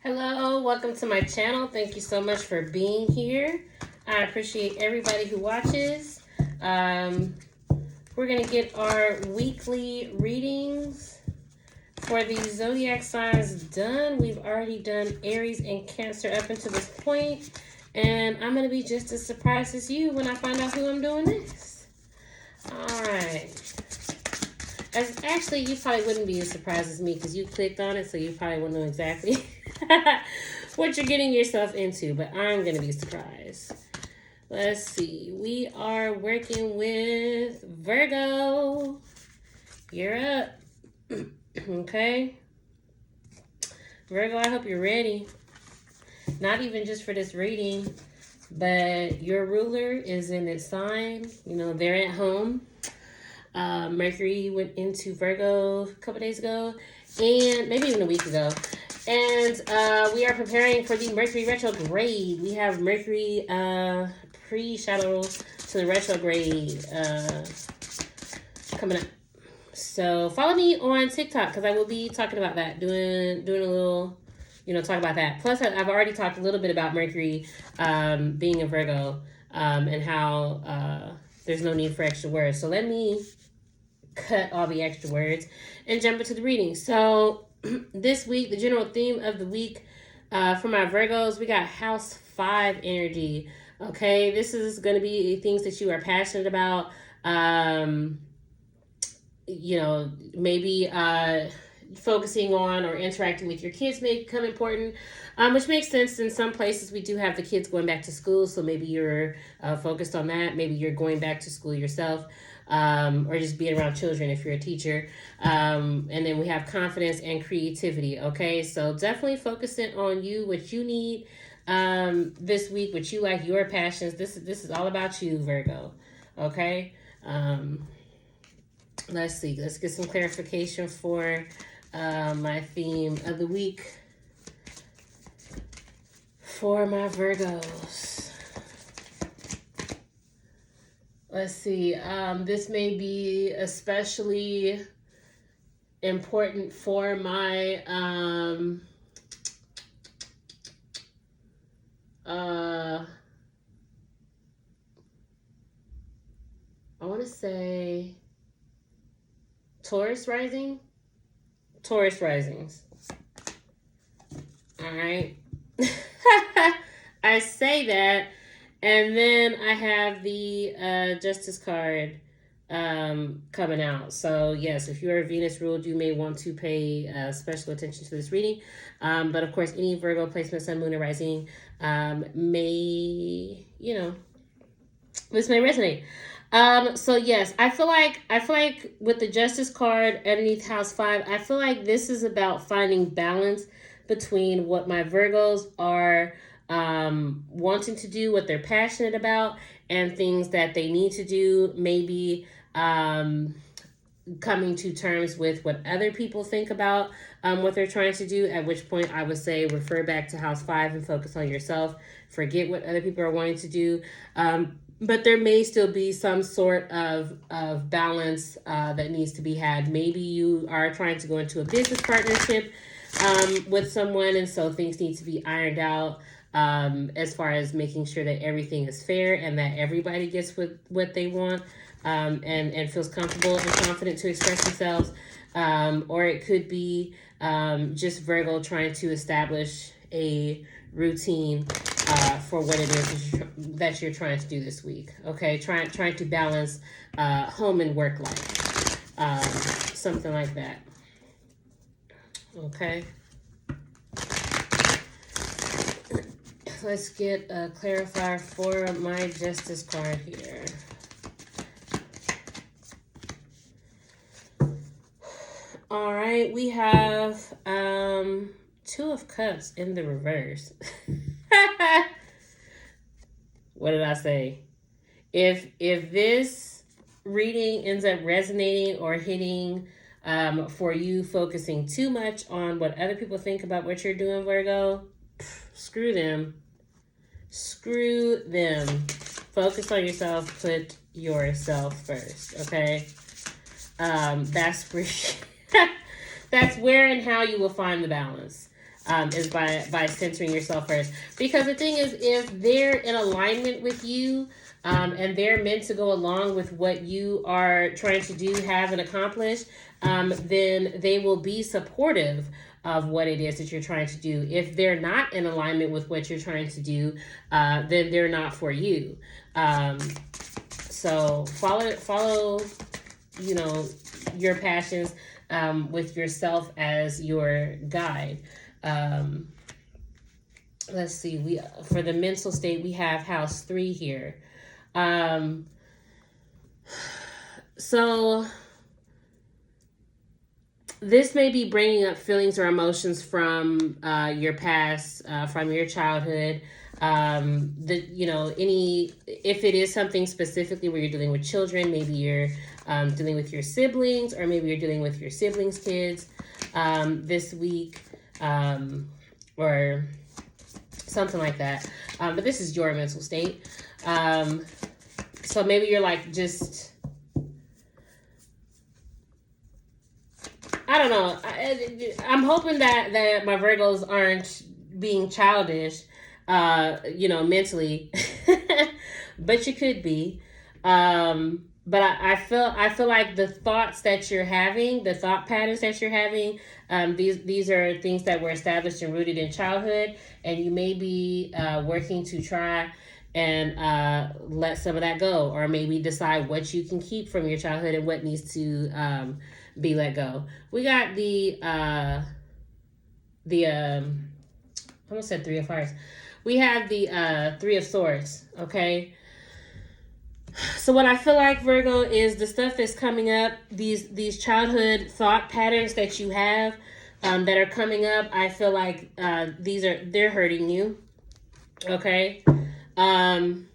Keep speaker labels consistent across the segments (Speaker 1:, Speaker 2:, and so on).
Speaker 1: Hello, welcome to my channel. Thank you so much for being here. I appreciate everybody who watches. We're going to get our weekly readings for the zodiac signs done. We've already done Aries and Cancer up until this point, and I'm going to be just as surprised as you when I find out who I'm doing next. All right. Actually, you probably wouldn't be as surprised as me because you clicked on it, so you probably wouldn't know exactly what you're getting yourself into, but I'm going to be surprised. Let's see. We are working with Virgo. You're up. Okay. Virgo, I hope you're ready. Not even just for this reading, but your ruler is in its sign. You know, they're at home. Mercury went into Virgo a couple days ago, and maybe even a week ago. And we are preparing for the Mercury retrograde. We have Mercury pre-shadow to the retrograde coming up. So follow me on TikTok because I will be talking about that, doing a little, talk about that. Plus, I've already talked a little bit about Mercury being in Virgo and how there's no need for extra words. So let me cut all the extra words and jump into the reading. So this week, the general theme of the week for my Virgos, we got House 5 energy. Okay, this is going to be things that you are passionate about. Maybe focusing on or interacting with your kids may become important, which makes sense. In some places, we do have the kids going back to school, so maybe you're focused on that. Maybe you're going back to school yourself. Or just being around children if you're a teacher. And then we have confidence and creativity, okay? So definitely focusing on you, what you need this week, what you like, your passions. This is all about you, Virgo, okay? Let's see. Let's get some clarification for my theme of the week for my Virgos. Let's see. This may be especially important for my I want to say Taurus risings. All right. I say that. And then I have the Justice card coming out. So, yes, if you're Venus ruled, you may want to pay special attention to this reading. But, of course, any Virgo placement, Sun, Moon, or Rising may, this may resonate. So, yes, I feel like with the Justice card underneath House 5, I feel like this is about finding balance between what my Virgos are wanting to do, what they're passionate about, and things that they need to do. Maybe coming to terms with what other people think about what they're trying to do, at which point I would say refer back to House 5 and focus on yourself. Forget what other people are wanting to do. But there may still be some sort of balance that needs to be had. Maybe you are trying to go into a business partnership with someone, and so things need to be ironed out. As far as making sure that everything is fair and that everybody gets what they want and feels comfortable and confident to express themselves. Or it could be just Virgo trying to establish a routine for what it is that you're trying to do this week. Okay, trying to balance home and work life. Something like that. Okay. Let's get a clarifier for my Justice card here. All right, we have Two of Cups in the reverse. What did I say? If this reading ends up resonating or hitting for you, focusing too much on what other people think about what you're doing, Virgo, screw them. Screw them. Focus on yourself. Put yourself first, okay? That's where and how you will find the balance. is by centering yourself first. Because the thing is, if they're in alignment with you, and they're meant to go along with what you are trying to do, have, and accomplish, then they will be supportive of what it is that you're trying to do. If they're not in alignment with what you're trying to do, then they're not for you. So follow, you know, your passions, with yourself as your guide. Let's see, for the mental state, we have house 3 here. So this may be bringing up feelings or emotions from your past, from your childhood. If it is something specifically where you're dealing with children, maybe you're dealing with your siblings, or maybe you're dealing with your siblings' kids this week, or something like that. But this is your mental state. So maybe you're like, just, I don't know. I'm hoping that my Virgos aren't being childish, mentally, but you could be. But I feel like the thoughts that you're having, the thought patterns that you're having, these are things that were established and rooted in childhood, and you may be working to try and let some of that go, or maybe decide what you can keep from your childhood and what needs to be let go. We got I almost said 3 of Hearts. We have the 3 of Swords, okay? So what I feel like, Virgo, is the stuff that's coming up, these childhood thought patterns that you have that are coming up, I feel like they're hurting you, okay? And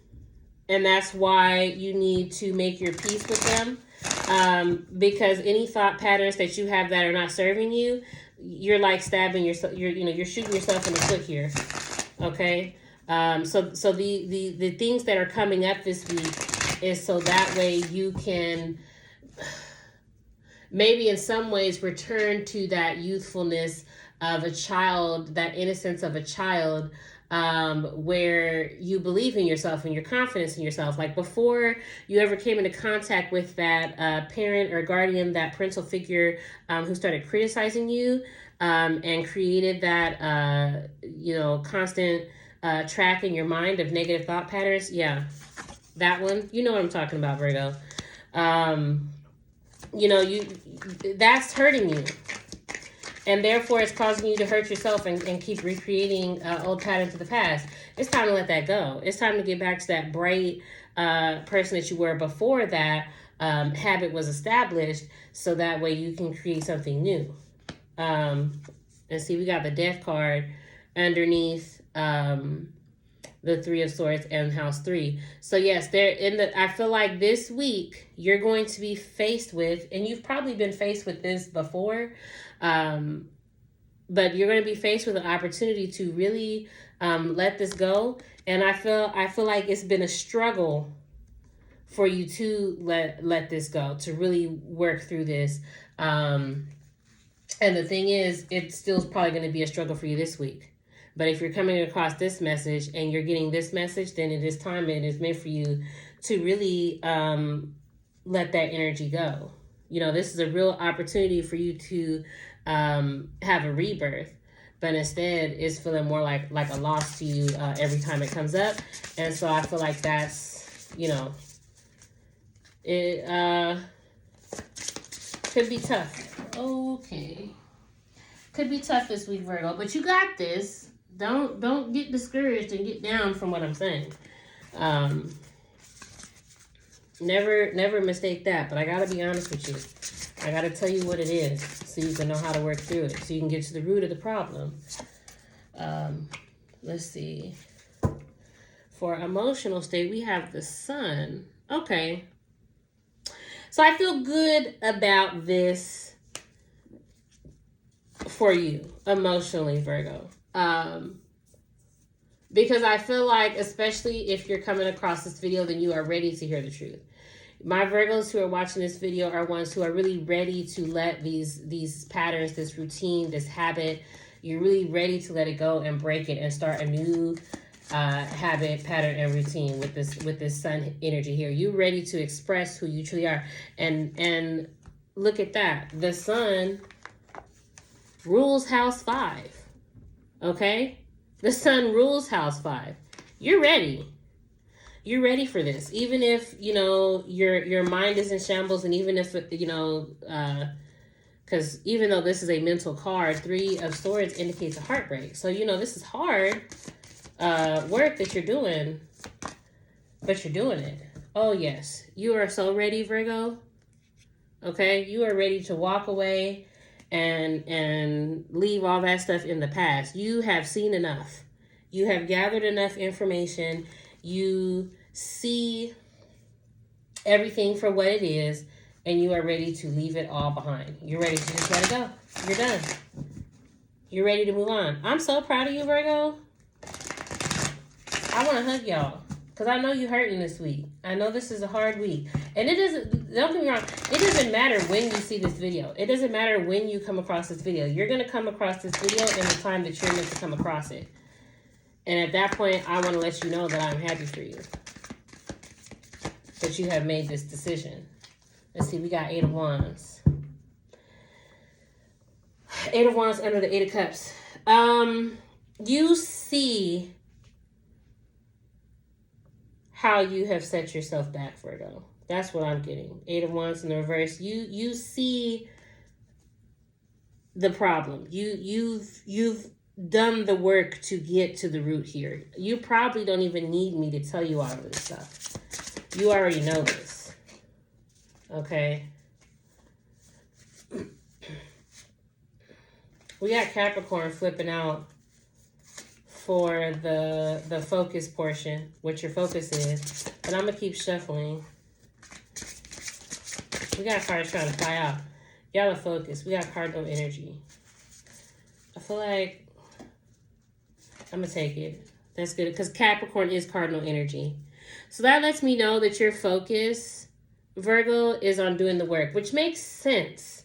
Speaker 1: that's why you need to make your peace with them, because any thought patterns that you have that are not serving you, you're like stabbing yourself, you're shooting yourself in the foot here, okay? So the things that are coming up this week is so that way you can maybe in some ways return to that youthfulness of a child, that innocence of a child, where you believe in yourself and your confidence in yourself. Like before you ever came into contact with that parent or guardian, that parental figure who started criticizing you and created that, constant track in your mind of negative thought patterns. Yeah, that one. You know what I'm talking about, Virgo. That's hurting you. And therefore, it's causing you to hurt yourself and keep recreating old patterns of the past. It's time to let that go. It's time to get back to that bright person that you were before that habit was established, so that way you can create something new. And see, we got the Death card underneath the 3 of Swords and House 3. So yes, I feel like this week you're going to be faced with, and you've probably been faced with this before, but you're going to be faced with an opportunity to really let this go. And I feel like it's been a struggle for you to let this go, to really work through this. And the thing is, it's still probably going to be a struggle for you this week. But if you're coming across this message and you're getting this message, then it is time, and it's meant for you to really let that energy go. This is a real opportunity for you to have a rebirth, but instead it's feeling more like a loss to you every time it comes up. And so I feel like that's, it could be tough. Okay. Could be tough this week, Virgo, but you got this. Don't get discouraged and get down from what I'm saying. Never mistake that, but I gotta be honest with you. I gotta tell you what it is so you can know how to work through it, so you can get to the root of the problem. Let's see. For emotional state, we have the Sun. Okay. So I feel good about this for you emotionally, Virgo. Because I feel like, especially if you're coming across this video, then you are ready to hear the truth. My Virgos who are watching this video are ones who are really ready to let these patterns, this routine, this habit, You're really ready to let it go and break it and start a new habit, pattern, and routine with this sun energy here. You're ready to express who you truly are. And look at that. The sun rules house 5. Okay? The sun rules house 5. You're ready. You're ready for this. Even if, your mind is in shambles, and even if, because even though this is a mental card, 3 of Swords indicates a heartbreak. So, this is hard work that you're doing, but you're doing it. Oh, yes. You are so ready, Virgo. Okay? You are ready to walk away and leave all that stuff in the past. You have seen enough. You have gathered enough information. You see everything for what it is, and you are ready to leave it all behind. You're ready to just let it go. You're done. You're ready to move on. I'm so proud of you, Virgo. I want to hug y'all, because I know you're hurting this week. I know this is a hard week. And don't get me wrong, it doesn't matter when you see this video. It doesn't matter when you come across this video. You're going to come across this video in the time that you're meant to come across it. And at that point, I want to let you know that I'm happy for you, that you have made this decision. Let's see, we got 8 of Wands. 8 of Wands under the 8 of Cups. You see how you have set yourself back, Virgo. That's what I'm getting. 8 of Wands in the reverse. You see the problem. You've done the work to get to the root here. You probably don't even need me to tell you all of this stuff. You already know this. Okay. We got Capricorn flipping out for the focus portion, what your focus is. But I'm going to keep shuffling. We got cards trying to fly out. Y'all are focused. We got cardinal energy. I feel like I'm going to take it. That's good, because Capricorn is cardinal energy. So that lets me know that your focus, Virgo, is on doing the work, which makes sense.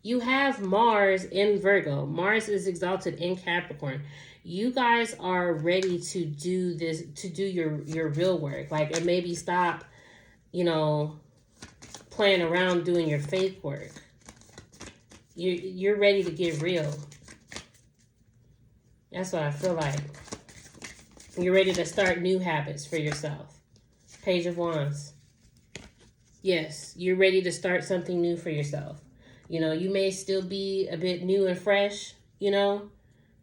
Speaker 1: You have Mars in Virgo. Mars is exalted in Capricorn. You guys are ready to do this, to do your real work. Like, and maybe stop, playing around doing your fake work. You're ready to get real. That's what I feel like. You're ready to start new habits for yourself. Page of Wands. Yes, you're ready to start something new for yourself. You may still be a bit new and fresh,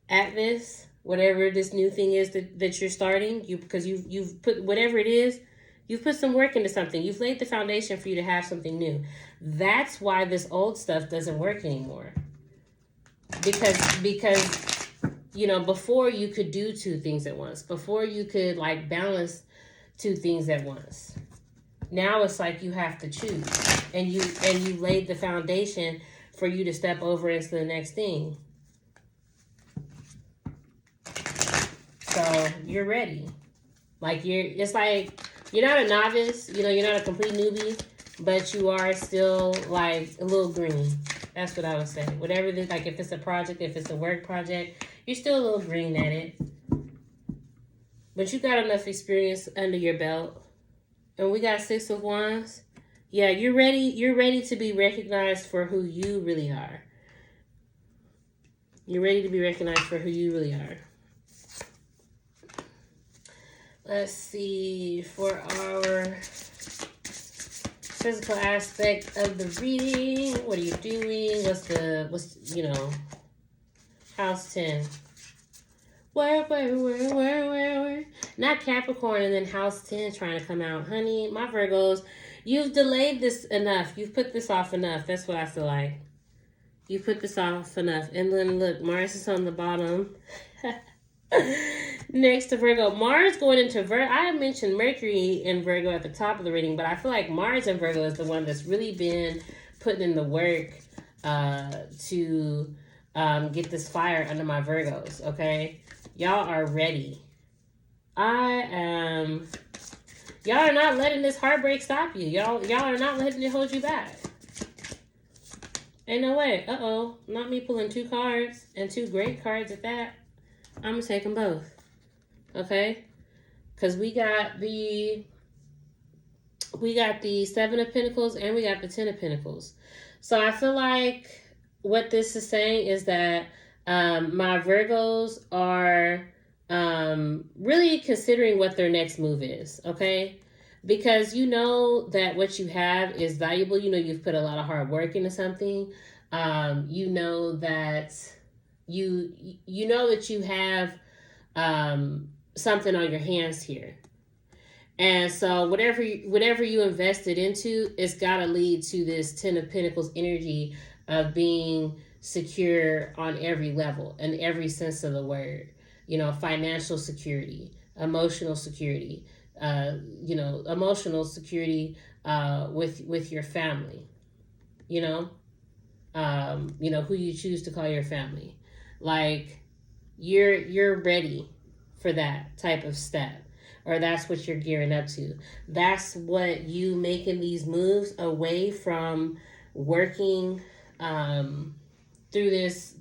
Speaker 1: at this, whatever this new thing is that you're starting. Because you've put, whatever it is, you've put some work into something. You've laid the foundation for you to have something new. That's why this old stuff doesn't work anymore. Because before you could do 2 things at once. Before you could balance 2 things at once. Now it's like you have to choose. And you laid the foundation for you to step over into the next thing. So you're ready. It's like you're not a novice, you're not a complete newbie, but you are still a little green. That's what I would say. Whatever it is, if it's a project, if it's a work project, you're still a little green at it. But you got enough experience under your belt. And we got 6 of Wands. Yeah, you're ready. You're ready to be recognized for who you really are. You're ready to be recognized for who you really are. Let's see, for our physical aspect of the reading, what are you doing? What's house 10? Where? Not Capricorn and then house 10 trying to come out. Honey, my Virgos, you've delayed this enough. You've put this off enough. That's what I feel like. You put this off enough. And then look, Mars is on the bottom. Next to Virgo. Mars going into Virgo. I mentioned Mercury in Virgo at the top of the reading, but I feel like Mars in Virgo is the one that's really been putting in the work to get this fire under my Virgos, okay? Y'all are ready. Y'all are not letting this heartbreak stop you. Y'all are not letting it hold you back. Ain't no way. Uh-oh. Not me pulling 2 cards, and 2 great cards at that. I'm going to take them both. Okay? Because we got the Seven of Pentacles and we got the Ten of Pentacles. So I feel like what this is saying is that my Virgos are really considering what their next move is, okay? Because you know that what you have is valuable. You know you've put a lot of hard work into something. You know that you know that you have something on your hands here. And so whatever you invested into, it's got to lead to this Ten of Pentacles energy of being secure on every level, in every sense of the word. You know, financial security, emotional security, emotional security with your family. You know, who you choose to call your family. Like you're ready for that type of step. Or that's what you're gearing up to. That's what you making these moves away from working through this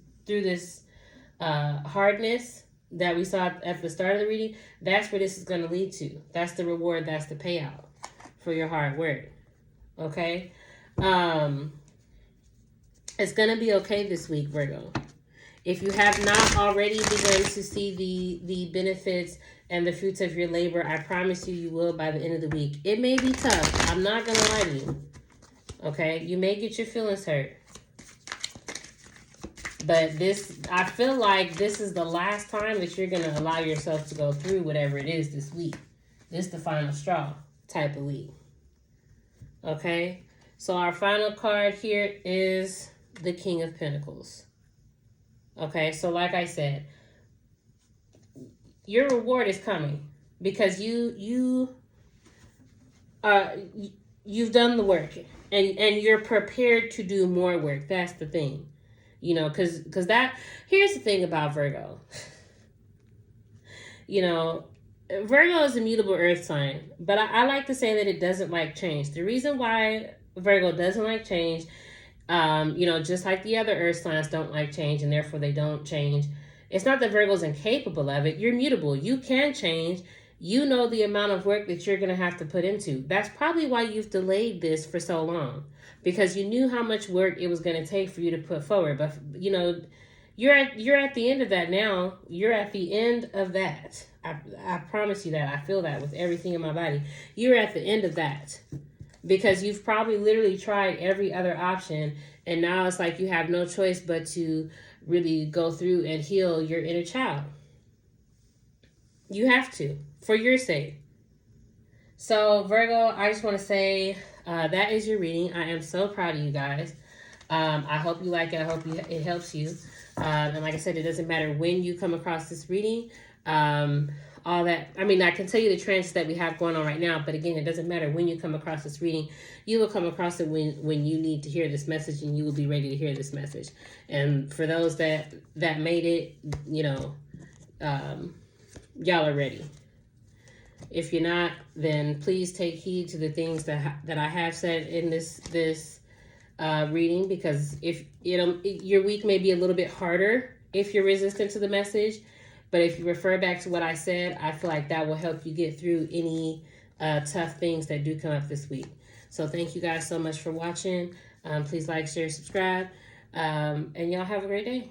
Speaker 1: hardness that we saw at the start of the reading. That's where this is going to lead to. That's the reward. That's the payout for your hard work. Okay, it's going to be okay this week, Virgo. If you have not already begun to see the benefits and the fruits of your labor, I promise you will by the end of the week. It may be tough. I'm not going to lie to you. Okay? You may get your feelings hurt. But I feel like this is the last time that you're going to allow yourself to go through whatever it is this week. This is the final straw type of week. Okay? So our final card here is the King of Pentacles. Okay, so like I said, your reward is coming because you've done the work and you're prepared to do more work. That's the thing, you know, because here's the thing about Virgo. You know, Virgo is a mutable earth sign, but I like to say that it doesn't like change. The reason why Virgo doesn't like change, just like the other earth signs don't like change and therefore they don't change. It's not that Virgo's incapable of it. You're mutable. You can change. You know the amount of work that you're going to have to put into. That's probably why you've delayed this for so long, because you knew how much work it was going to take for you to put forward. But, you know, you're at the end of that now. You're at the end of that. I promise you that. I feel that with everything in my body. You're at the end of that. Because you've probably literally tried every other option, and now it's like you have no choice but to really go through and heal your inner child. You have to, for your sake. So, Virgo, I just want to say that is your reading. I am so proud of you guys. I hope you like it. I hope it helps you. And like I said, it doesn't matter when you come across this reading. All that, I mean, I can tell you the trends that we have going on right now, but again, it doesn't matter when you come across this reading. You will come across it when you need to hear this message, and you will be ready to hear this message. And for those that made it, y'all are ready. If you're not, then please take heed to the things that I have said in this reading, because if your week may be a little bit harder if you're resistant to the message. But if you refer back to what I said, I feel like that will help you get through any tough things that do come up this week. So thank you guys so much for watching. Please like, share, subscribe. And y'all have a great day.